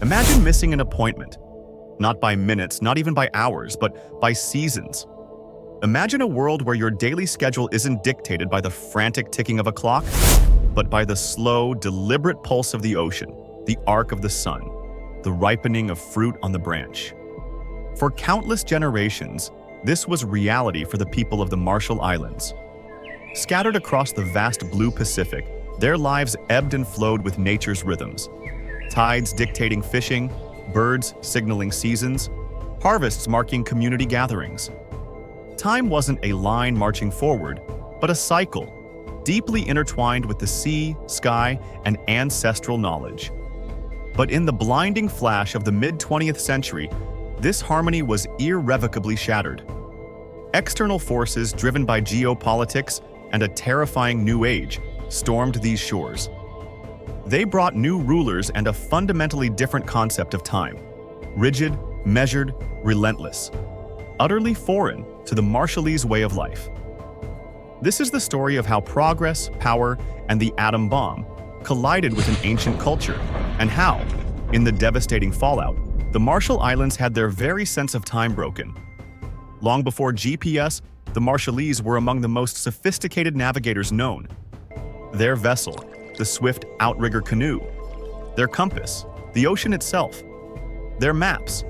Imagine missing an appointment. Not by minutes, not even by hours, but by seasons. Imagine a world where your daily schedule isn't dictated by the frantic ticking of a clock, but by the slow, deliberate pulse of the ocean, the arc of the sun, the ripening of fruit on the branch. For countless generations, this was reality for the people of the Marshall Islands. Scattered across the vast blue Pacific, their lives ebbed and flowed with nature's rhythms. Tides dictating fishing, birds signaling seasons, harvests marking community gatherings. Time wasn't a line marching forward, but a cycle, deeply intertwined with the sea, sky, and ancestral knowledge. But in the blinding flash of the mid-20th century, this harmony was irrevocably shattered. External forces driven by geopolitics and a terrifying new age stormed these shores. They brought new rulers and a fundamentally different concept of time, rigid, measured, relentless, utterly foreign to the Marshallese way of life. This is the story of how progress, power, and the atom bomb collided with an ancient culture, and how, in the devastating fallout, the Marshall Islands had their very sense of time broken. Long before GPS, the Marshallese were among the most sophisticated navigators known. Their vessel, the swift outrigger canoe, their compass, the ocean itself, their maps,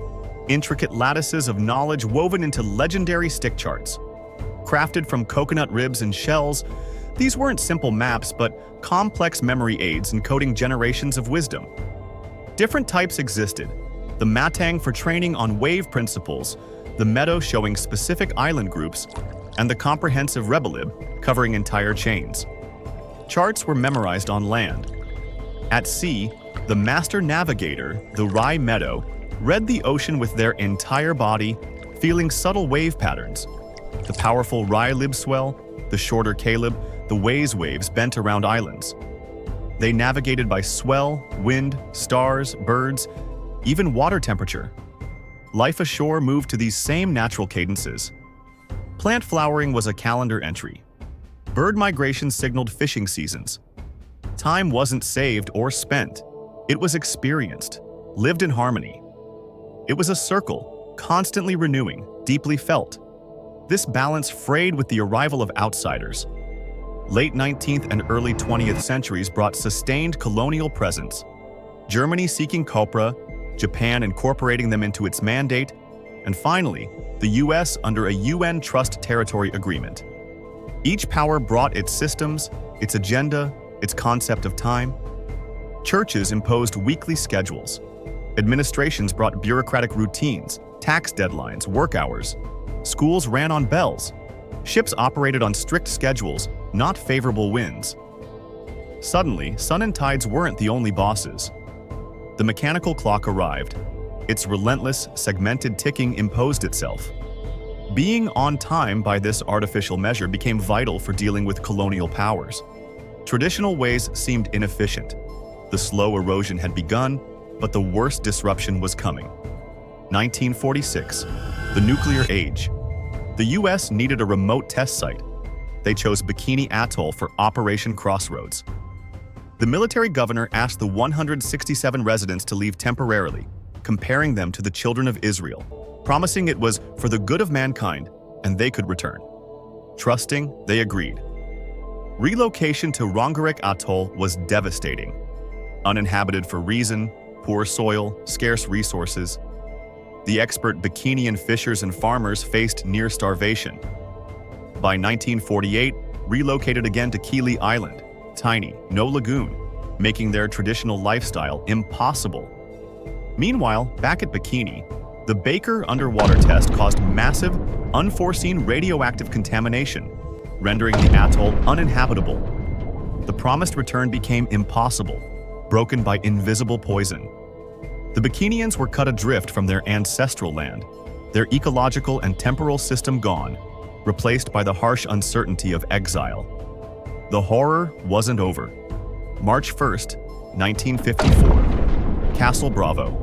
intricate lattices of knowledge woven into legendary stick charts. Crafted from coconut ribs and shells, these weren't simple maps but complex memory aids encoding generations of wisdom. Different types existed, the matang for training on wave principles, the meadow showing specific island groups, and the comprehensive rebelib covering entire chains. Charts were memorized on land. At sea, the master navigator, the Rye Meadow, read the ocean with their entire body, feeling subtle wave patterns. The powerful Rye lib swell, the shorter Caleb, the Waze waves bent around islands. They navigated by swell, wind, stars, birds, even water temperature. Life ashore moved to these same natural cadences. Plant flowering was a calendar entry. Bird migration signaled fishing seasons. Time wasn't saved or spent. It was experienced, lived in harmony. It was a circle, constantly renewing, deeply felt. This balance frayed with the arrival of outsiders. Late 19th and early 20th centuries brought sustained colonial presence. Germany seeking copra, Japan incorporating them into its mandate, and finally, the US under a UN Trust Territory Agreement. Each power brought its systems, its agenda, its concept of time. Churches imposed weekly schedules. Administrations brought bureaucratic routines, tax deadlines, work hours. Schools ran on bells. Ships operated on strict schedules, not favorable winds. Suddenly, sun and tides weren't the only bosses. The mechanical clock arrived. Its relentless, segmented ticking imposed itself. Being on time by this artificial measure became vital for dealing with colonial powers. Traditional ways seemed inefficient. The slow erosion had begun, but the worst disruption was coming. 1946, the nuclear age. The US needed a remote test site. They chose Bikini Atoll for Operation Crossroads. The military governor asked the 167 residents to leave temporarily, comparing them to the children of Israel, promising it was for the good of mankind and they could return. Trusting, they agreed. Relocation to Rongerik Atoll was devastating. Uninhabited for reason, poor soil, scarce resources. The expert Bikinian fishers and farmers faced near starvation. By 1948, relocated again to Kili Island, tiny, no lagoon, making their traditional lifestyle impossible. Meanwhile, back at Bikini, the Baker underwater test caused massive, unforeseen radioactive contamination, rendering the atoll uninhabitable. The promised return became impossible, broken by invisible poison. The Bikinians were cut adrift from their ancestral land, their ecological and temporal system gone, replaced by the harsh uncertainty of exile. The horror wasn't over. March 1st, 1954. Castle Bravo.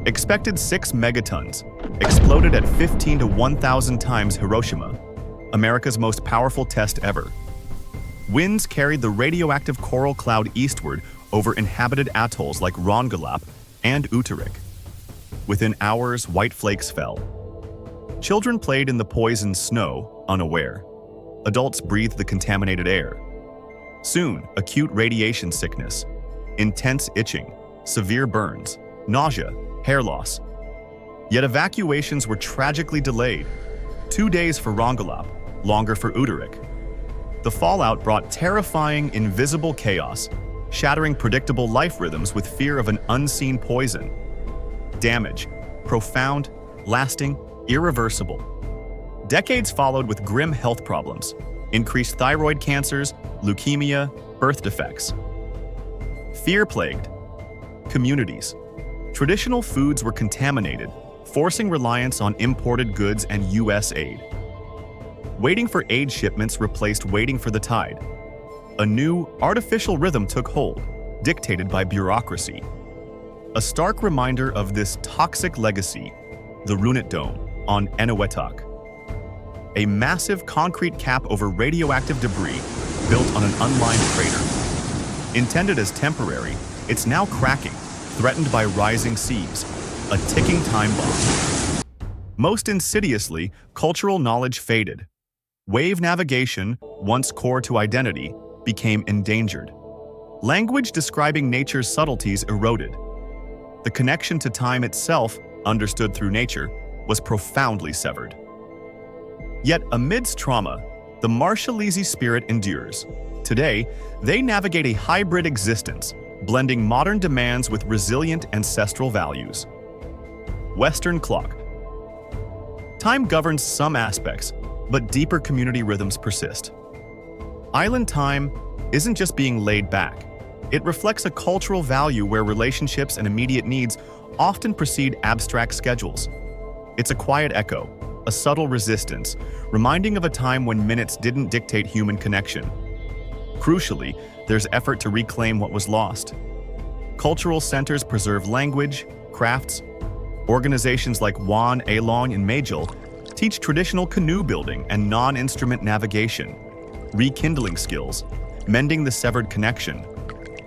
Expected 6 megatons, exploded at 15 to 1,000 times Hiroshima, America's most powerful test ever. Winds carried the radioactive coral cloud eastward over inhabited atolls like Rongelap, and Uterik. Within hours, white flakes fell. Children played in the poisoned snow, unaware. Adults breathed the contaminated air. Soon, acute radiation sickness, intense itching, severe burns, nausea, hair loss. Yet evacuations were tragically delayed. 2 days for Rongelap, longer for Uterik. The fallout brought terrifying, invisible chaos, shattering predictable life rhythms with fear of an unseen poison. Damage, profound, lasting, irreversible. Decades followed with grim health problems, increased thyroid cancers, leukemia, birth defects. Fear-plagued communities. Traditional foods were contaminated, forcing reliance on imported goods and U.S. aid. Waiting for aid shipments replaced waiting for the tide. A new, artificial rhythm took hold, dictated by bureaucracy. A stark reminder of this toxic legacy, the Runit Dome on Eniwetok. A massive concrete cap over radioactive debris built on an unlined crater. Intended as temporary, it's now cracking, threatened by rising seas, a ticking time bomb. Most insidiously, cultural knowledge faded. Wave navigation, once core to identity, became endangered. Language describing nature's subtleties eroded. The connection to time itself, understood through nature, was profoundly severed. Yet amidst trauma, the Marshallese spirit endures. Today, they navigate a hybrid existence, blending modern demands with resilient ancestral values. Western clock. Time governs some aspects, but deeper community rhythms persist. Island time isn't just being laid back. It reflects a cultural value where relationships and immediate needs often precede abstract schedules. It's a quiet echo, a subtle resistance, reminding of a time when minutes didn't dictate human connection. Crucially, there's effort to reclaim what was lost. Cultural centers preserve language, crafts. Organizations like Wan, Along, and Majel teach traditional canoe building and non-instrument navigation, rekindling skills, mending the severed connection,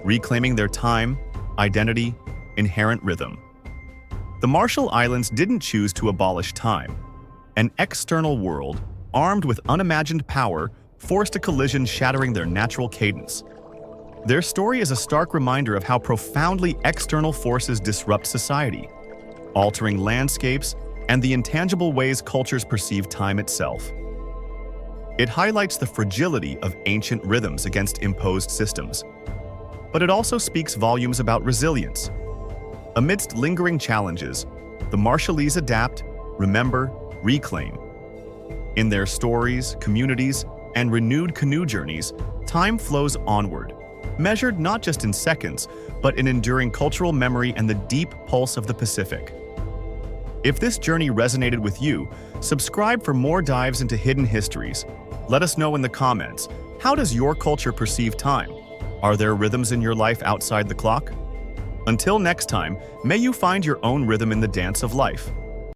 reclaiming their time, identity, inherent rhythm. The Marshall Islands didn't choose to abolish time. An external world, armed with unimagined power, forced a collision shattering their natural cadence. Their story is a stark reminder of how profoundly external forces disrupt society, altering landscapes and the intangible ways cultures perceive time itself. It highlights the fragility of ancient rhythms against imposed systems. But it also speaks volumes about resilience. Amidst lingering challenges, the Marshallese adapt, remember, reclaim. In their stories, communities, and renewed canoe journeys, time flows onward, measured not just in seconds, but in enduring cultural memory and the deep pulse of the Pacific. If this journey resonated with you, subscribe for more dives into hidden histories. Let us know in the comments, how does your culture perceive time? Are there rhythms in your life outside the clock? Until next time, may you find your own rhythm in the dance of life.